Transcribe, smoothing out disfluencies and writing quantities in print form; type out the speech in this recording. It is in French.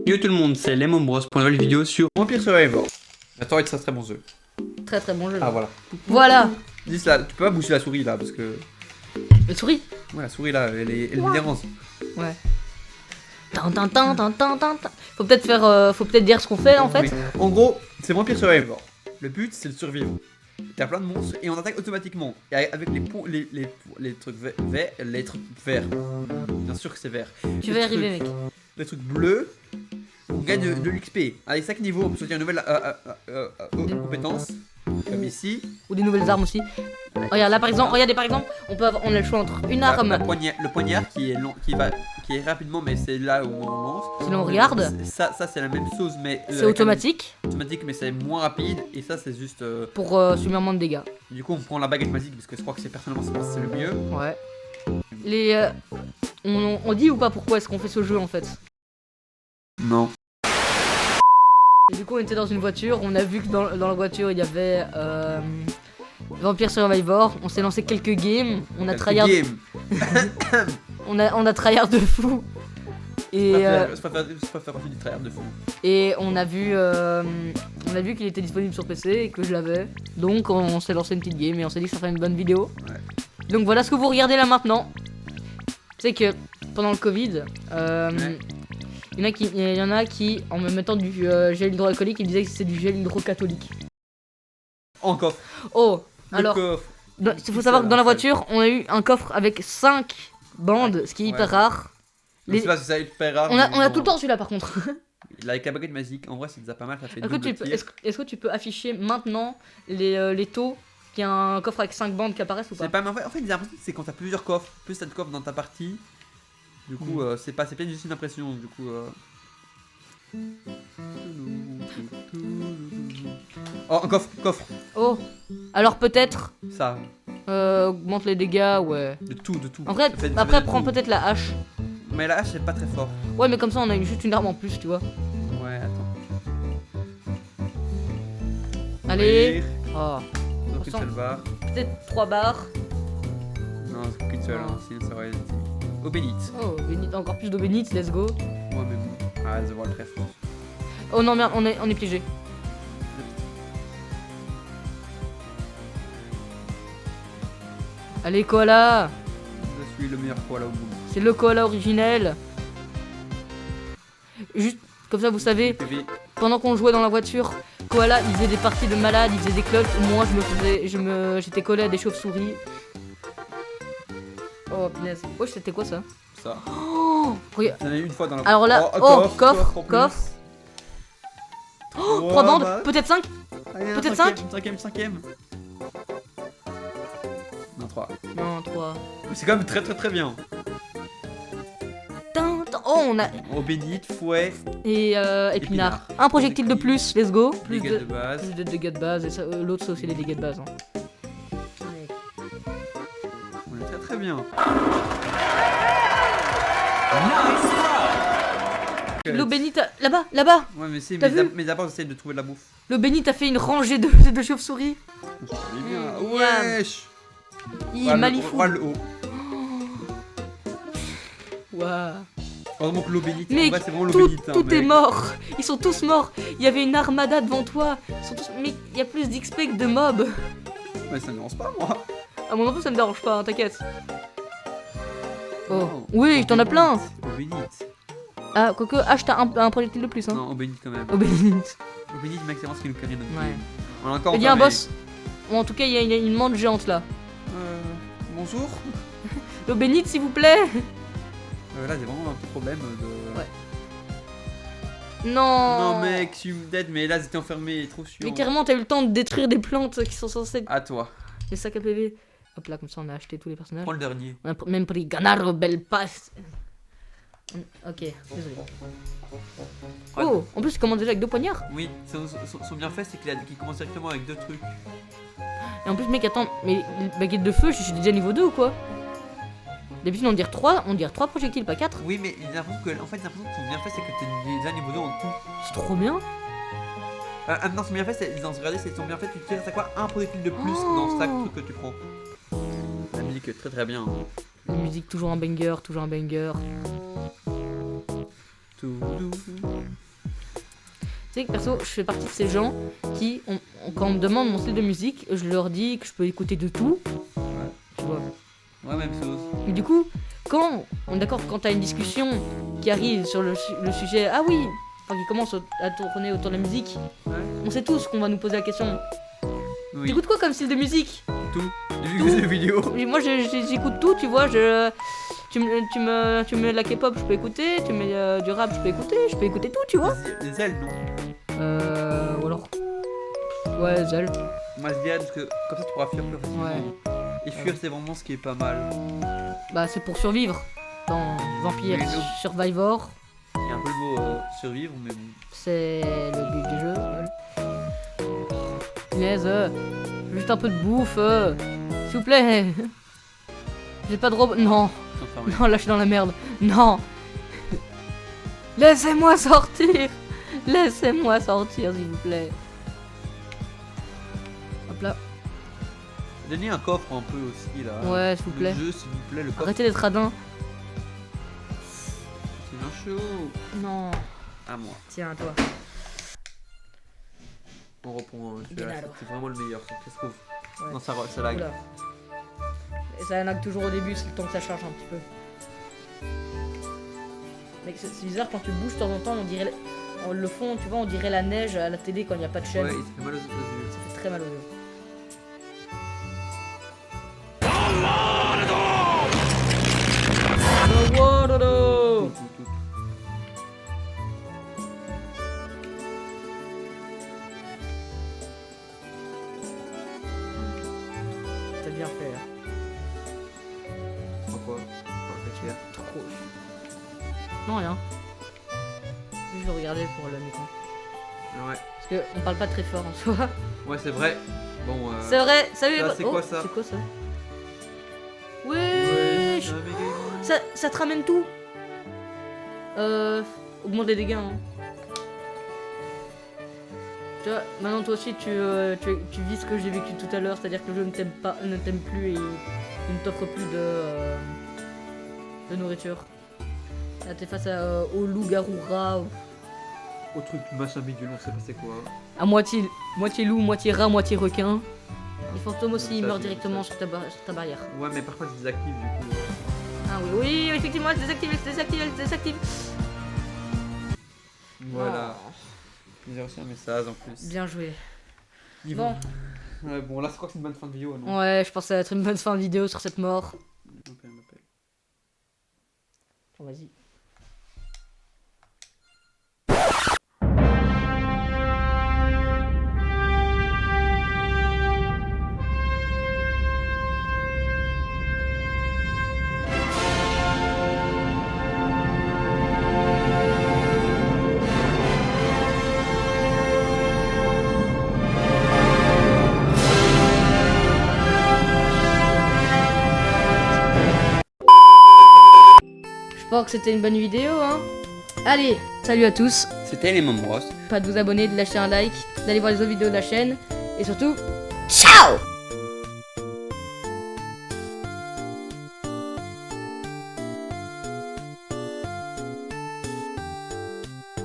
Yo tout le monde, c'est Lemon Bros pour une nouvelle vidéo sur Vampire Survivor. Attends, c'est un très bon jeu. Très très bon jeu. Ah voilà. Voilà. Dis là, tu peux pas bouger la souris là parce que. La souris. Ouais, la souris là, elle dérange. Ouais. Faut peut-être dire ce qu'on fait en fait. Oui. En gros, c'est Vampire Survivor. Le but c'est de survivre. T'as plein de monstres et on attaque automatiquement. Et avec les trucs verts, les trucs verts. Bien sûr que c'est vert. Tu vas y arriver, mec. Les trucs bleus, on gagne de l'XP. Avec 5 niveaux, on peut choisir une nouvelle compétence. Comme ici. Ou des nouvelles armes aussi. Regarde là par exemple, regardez par exemple, on a le choix entre une arme. Le poignard qui est long, qui est rapidement, mais c'est là où on lance. Sinon on regarde. Ça c'est la même chose, mais C'est automatique. Automatique, mais c'est moins rapide. Et ça c'est juste pour subir moins de dégâts. Du coup on prend la baguette magique parce que je crois que c'est personnellement c'est le mieux. Ouais. On dit ou pas pourquoi est-ce qu'on fait ce jeu en fait? Non. Et du coup on était dans une voiture, on a vu que dans la voiture il y avait Vampire Survivor, on s'est lancé quelques games, on a tryhard on a tryhard de fou. Et c'est pas faire partie du tryhard de fou. Et on a vu qu'il était disponible sur PC et que je l'avais. Donc on s'est lancé une petite game et on s'est dit que ça ferait une bonne vidéo. Ouais. Donc voilà ce que vous regardez là maintenant. C'est que pendant le Covid, ouais. il y en a qui, en me mettant du gel hydroalcoolique, ils disaient que c'était du gel hydrocatholique. Encore. Oh, Le alors, coffre. il faut savoir que dans la voiture, on a eu un coffre avec 5 bandes, ce qui est hyper rare. Je sais pas si c'est hyper rare. On a tout le temps celui-là par contre. Avec la baguette magique, en vrai c'est déjà pas mal, ça fait Est-ce que tu peux afficher maintenant les taux qu'il y a un coffre avec 5 bandes qui apparaissent ou pas? C'est pas, mais en fait j'ai l'impression que c'est quand t'as plusieurs coffres, plus t'as de coffres dans ta partie. Du coup, c'est peut-être juste une impression, du coup. Oh, un coffre. Oh, alors peut-être Ça. augmente les dégâts, ouais. De tout. En vrai, après prends peut-être la hache. Mais la hache c'est pas très fort. Ouais, mais comme ça on a juste une arme en plus, tu vois. Ouais, attends. Allez. Oh. Donc une seule barre. Peut-être 3 barres. Non, c'est qu'une seule, hein, sinon ça aurait été. Eau bénite. Oh, encore plus d'eau bénite, let's go. Ouais, mais bon. Ah, je vois le trèfle. Oh non, merde, on est piégé. Allez, koala. Je suis le meilleur koala au monde. C'est le koala originel. Juste comme ça, vous savez, PV. pendant qu'on jouait dans la voiture, koala, il faisait des parties de malade, il faisait des clutches. Moi, j'étais collé à des chauves-souris. Oh, punaise. Oh, c'était quoi ça? Ça. Oh, regarde. J'en ai une fois dans la. Alors là, coffre. Oh, 3 bandes, bah. peut-être 5. Peut-être 5. Cinquième. Non, 3. Non, 3. Mais c'est quand même très bien. Oh, on a. Eau bénite, fouet. Et épinard. Un projectile de plus, let's go. Plus Dégâts de base. plus de dégâts de base. Et l'autre, c'est aussi les dégâts de base. Hein. On est très bien. L'eau bénite, là-bas. Ouais, mais c'est. T'as vu Mais d'abord, j'essaie de trouver de la bouffe. L'eau bénite a fait une rangée de chauves-souris. Ça va bien. Miam. Wesh. Il est malifou. Le haut. Waouh. Heureusement que l'eau bénite, Mec, en vrai, c'est vraiment l'eau bénite. tout est mort. Ils sont tous morts. Il y avait une armada devant toi. Mais il y a plus d'XP que de mobs. Mais ça ne lance pas, moi. À mon enfant, ça me dérange pas, hein, t'inquiète. Oh, Non. oui, t'en as plein. Eau bénite. Ah, quoique, t'as un projectile de plus, hein. Non, eau bénite quand même. Eau bénite. Eau bénite, mec, c'est vraiment ce qui nous carry notre Ouais. game. On a encore. Il y a un entamé. boss. Ou en tout cas, il y a une mante géante là. Bonjour. L'eau bénite, s'il vous plaît. Là, j'ai vraiment un petit problème de. Ouais. Non. Non, mec, je suis dead, mais là, j'étais enfermé, trop chiant. Mais carrément, t'as eu le temps de détruire des plantes qui sont censées être À toi. des sacs à PV. Hop là, comme ça, on a acheté tous les personnages. Prends le dernier. On a même pris Ganaro Belle Passe. Ok, désolé. Oh, en plus, il commence déjà avec 2 poignards. Oui, son bienfait, c'est qu'il commence directement avec 2 trucs. Et en plus, mec, attends, mais baguette de feu, je suis déjà niveau 2 ou quoi? D'habitude, on dirait 3 projectiles, pas 4. Oui, mais j'ai l'impression que, son bienfait, c'est que t'es déjà niveau 2 en tout. C'est trop bien. Non, son bienfait, c'est son bienfait, tu tires à quoi un projectile de plus dans chaque truc que tu prends. La musique est très bien. La musique, toujours un banger, toujours un banger. Tu sais que perso, je fais partie de ces gens qui, quand on me demande mon style de musique, je leur dis que je peux écouter de tout. Ouais. Tu vois. Ouais, même chose. Mais du coup, quand on est d'accord, quand t'as une discussion qui arrive sur le sujet, ah oui, enfin qui commence à tourner autour de la musique, Ouais. on sait tous qu'on va nous poser la question. Oui. T'écoutes quoi comme style de musique? Tout. Des jeux vidéo. Et moi j'écoute tout, tu vois, tu mets de la K-pop, je peux écouter, tu mets du rap, je peux écouter tout, tu vois. Les ailes, non. Ou alors. Ouais, Zell. Moi, je dirais parce que comme ça, tu pourras fuir plus facilement. Ouais. Et fuir, c'est vraiment ce qui est pas mal. Bah, c'est pour survivre dans Vampire Mais nous- Survivor. Il y a un peu le mot survivre, mais bon. C'est le but du jeu. Punaise, juste un peu de bouffe, s'il vous plaît. J'ai pas de robot. Non, Enfin, oui. non, là je suis dans la merde. Non. Laissez-moi sortir. Laissez-moi sortir, s'il vous plaît. Hop là. Donnez un coffre un peu aussi là. Ouais, s'il vous plaît. Le jeu, s'il vous plaît, le coffre. Arrêtez d'être radin. C'est bien chaud. Non. À moi. Tiens, toi. On reprend celui-là. Gennaro. C'est vraiment le meilleur. Qu'est-ce qu'on Ouais. Non, ça lag. Oula. Et ça lag toujours au début, c'est le temps que ça charge un petit peu. Mec, c'est bizarre quand tu bouges de temps en temps, on dirait. Le fond, tu vois, on dirait la neige à la télé quand il n'y a pas de chaîne. Ouais, il se fait mal aux yeux. Ça fait très mal aux yeux. Tout, tout, tout. T'as bien fait là. Pourquoi Trop. Non, rien. Juste le regarder pour le micro. Ouais. Parce que on parle pas très fort en soi. Ouais, c'est vrai. Bon, C'est vrai, salut ça, les c'est potes. quoi, Oh, ça C'est quoi ça? Ouais, Wesh. c'est un méga- Ça te ramène tout. Augmente les dégâts. Hein. Tu vois, maintenant toi aussi tu vis ce que j'ai vécu tout à l'heure, c'est-à-dire que le jeu ne t'aime plus et il ne t'offre plus de nourriture. Là t'es face au loup-garou rat, Au truc machin bidule, on sait pas c'est quoi. à moitié loup, moitié rat, moitié requin. Les fantômes aussi Ça, ils meurent c'est- directement ça. sur ta barrière. Ouais, mais par contre, je désactive du coup. Ah oui, effectivement elle se désactive. Voilà. Oh, J'ai reçu un message en plus. bien joué. Ils Bon. vont- Ouais, bon, là, je crois que c'est une bonne fin de vidéo, non? Ouais, je pense que ça va être une bonne fin de vidéo sur cette mort. Elle m'appelle. Bon, vas-y. Je pense que c'était une bonne vidéo, hein. Allez, salut à tous. C'était les Bros. Pas de vous abonner, de lâcher un like, d'aller voir les autres vidéos de la chaîne. Et surtout, ciao!